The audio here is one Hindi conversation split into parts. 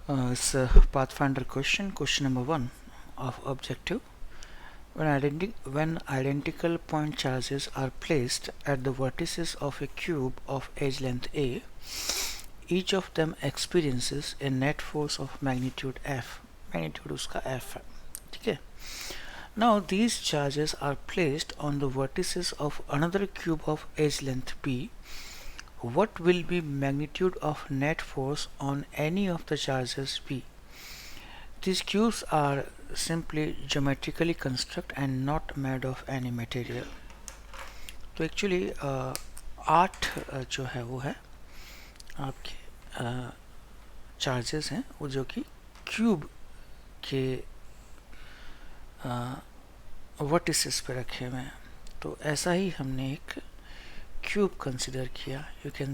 It's a Pathfinder question number 1 of objective. When identical point charges are placed at the vertices of a cube of edge length A, each of them experiences a net force of magnitude F. Magnitude उसका F है, ठीक है. Now these charges are placed on the vertices of another cube of edge length B. What will be magnitude of net force on any of the charges B? These cubes are simply geometrically construct and not made of any material. तो एक्चुअली 8 जो है वो है आपके चार्जेस हैं वो जो कि क्यूब के वर्टिसेस पे रखे हुए हैं. तो ऐसा ही हमने एक क्यूब कंसिडर किया. You can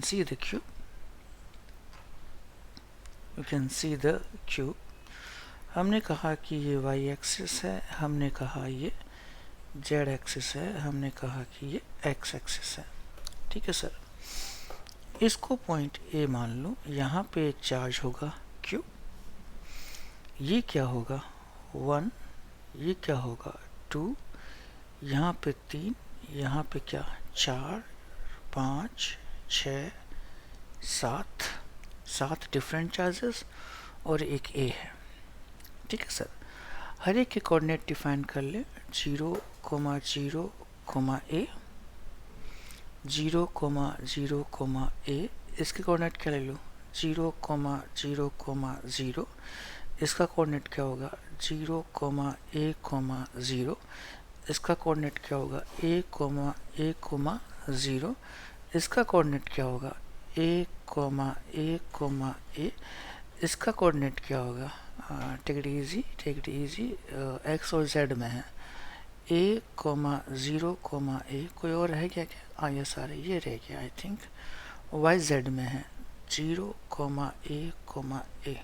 see the cube. हमने कहा कि ये y एक्सिस है, हमने कहा ये z एक्सिस है, हमने कहा कि ये x एक्सिस है. ठीक है सर. इसको पॉइंट A मान लो. यहाँ पे चार्ज होगा Q. ये क्या होगा 1, ये क्या होगा 2, यहाँ पे 3, यहाँ पे क्या 4, 5, 6, 7 डिफरेंट चार्जेस और एक A है. ठीक है सर. हर एक के कोऑर्डिनेट डिफाइन कर ले. 0, 0, A, 0, 0, A. इसके कोऑर्डिनेट क्या ले लो 0, 0, 0. इसका कोऑर्डिनेट क्या होगा 0, A, 0. इसका कोऑर्डिनेट क्या होगा A, A, 0. इसका कोऑर्डिनेट क्या होगा A, A. इसका कोऑर्डिनेट क्या होगा टेक इट इजी. x और z में है A, 0, A. कोई और है क्या ये सारे ये रह गया आई थिंक. y z में है 0, A.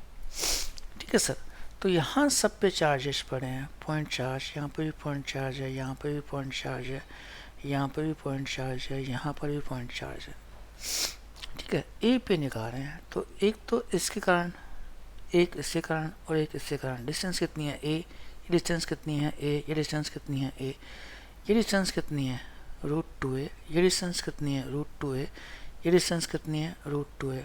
ठीक है सर. तो यहाँ सब पे चार्जेस पड़े हैं. पॉइंट चार्ज, यहाँ पर भी पॉइंट चार्ज है, यहाँ पर भी पॉइंट चार्ज है, यहाँ पर भी पॉइंट चार्ज है, यहाँ पर भी पॉइंट चार्ज है. ठीक है. ए पे निकाल रहे हैं तो एक तो इसके कारण, एक इसके कारण और एक इसके कारण. डिस्टेंस कितनी है ए, ये डिस्टेंस कितनी है ए, ये डिस्टेंस कितनी है ए, ये डिस्टेंस कितनी है √2a, ये डिस्टेंस कितनी है √2a, ये डिस्टेंस कितनी है √2a.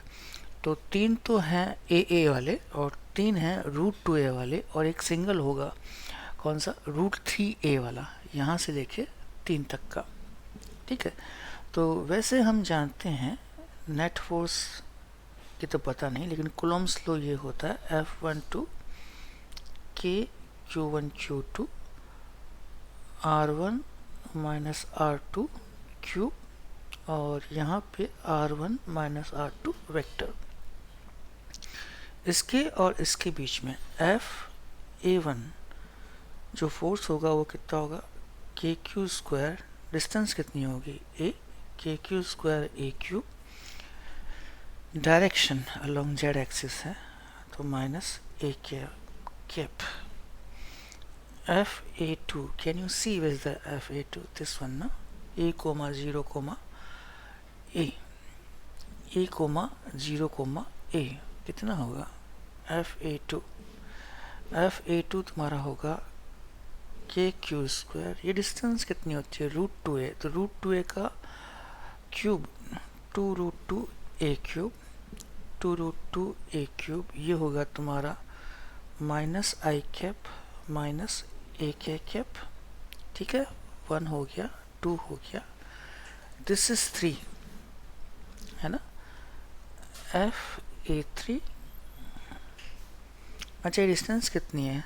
तो 3 तो हैं ए वाले और 3 हैं √2a वाले और एक सिंगल होगा कौन सा √3a वाला, यहाँ से लेके 3 तक का. ठीक है. तो वैसे हम जानते हैं नेट फोर्स की तो पता नहीं, लेकिन कूलम्ब्स लॉ ये होता है F12 K Q1 Q2 R1 minus R2 Q और यहाँ पे R1 माइनस R2 वेक्टर. इसके और इसके बीच में FA1 जो फोर्स होगा वो कितना होगा KQ स्क्वायर. डिस्टेंस कितनी होगी A, KQ square AQ. Direction along z axis है तो minus A cap. FA2 can you see with the FA2 this one ना A, 0, A, A, 0, A. कितना होगा FA2 तुम्हारा होगा KQ स्क्वायर. ये डिस्टेंस कितनी होती है √2a. तो √2a का cube 2√2a cube, 2√2a cube. ये होगा तुम्हारा minus I cap minus AK cap. ठीक है. 1 हो गया, 2 हो गया, दिस इज 3 है ना. FA3. अच्छा डिस्टेंस कितनी है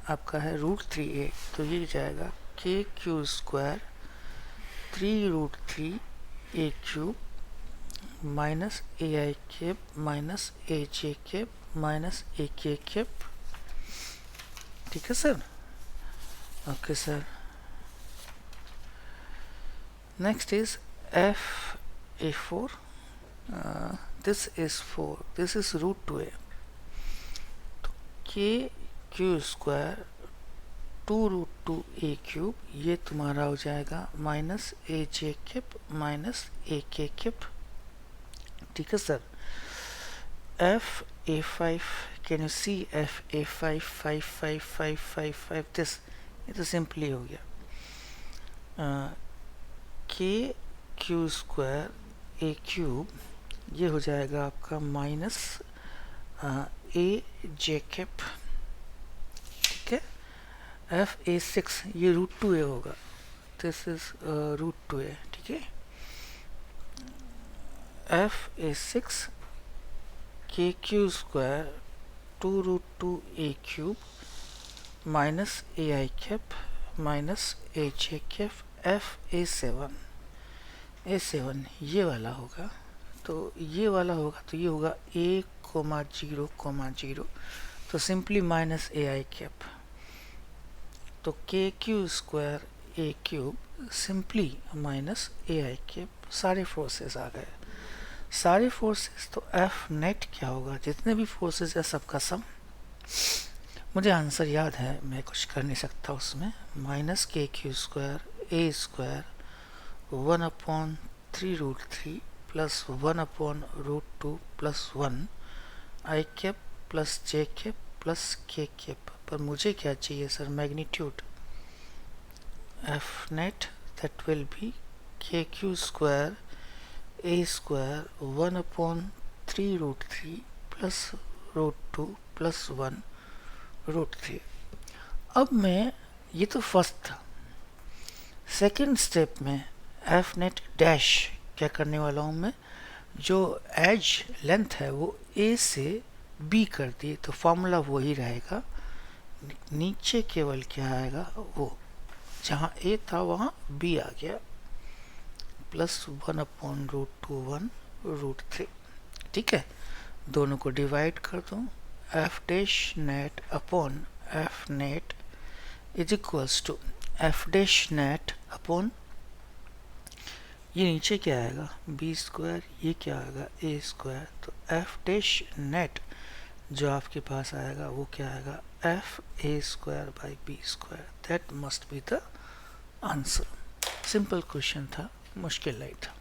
आपका है √3a. तो ये जाएगा KQ square 3√3a cube minus AI cap minus AJ cap minus AK cap. ठीक है sir. Okay sir. Next is FA4. This is 4, this is √2a. तो KQ स्क्वायर 2√2a क्यूब ये तुम्हारा हो जाएगा minus AJ cap minus AK cap. ठीक है sir. a5, can you see f a5 5 5 5 5 5 this, ये तो सिंपली हो गया। के क्यू स्क्वायर ए क्यूब, ये हो जाएगा आपका माइनस ए जे कैप, ठीक है। एफ ए 6, ये रूट 2 ए होगा, दिस इज रूट 2 ए, ठीक है। F A 6 K Q square 2 root 2 A cube minus A I cap minus A J cap F A 7 ये वाला होगा। तो ये वाला होगा तो ये होगा ए कोमा 0, तो simply minus A I cap, तो के Q square A cube simply minus A I cap. सारे फोर्सेस आ गए, सारे फोर्सेस, तो एफ नेट क्या होगा, जितने भी फोर्सेस है सबका सम। मुझे आंसर याद है, मैं कुछ कर नहीं सकता उसमें। Minus k Q square a square 1/3 root 3 plus 1/√2 plus 1 i cap plus j cap plus k cap. पर मुझे क्या चाहिए sir, magnitude. F net that will be k Q square a square 1/3 root 3 plus √2 plus 1 root 3। अब मैं, ये तो फर्स्ट था, सेकेंड स्टेप में एफ नेट डैश क्या करने वाला हूँ मैं, जो एज लेंथ है वो ए से बी कर दी, तो फॉर्मूला वही रहेगा। नीचे केवल क्या आएगा, वो जहाँ ए था वहाँ बी आ गया, प्लस 1/√2 1 रूट 3, ठीक है। दोनों को डिवाइड कर दूँ, F dash naught upon F naught is equals to F dash naught upon, ये नीचे क्या आएगा बी स्क्वायर, ये क्या आएगा ए स्क्वायर, तो एफ डैश नेट जो आपके पास आएगा वो क्या आएगा F A square by B square. That must be the answer. Simple question था, मुश्किल नहीं था।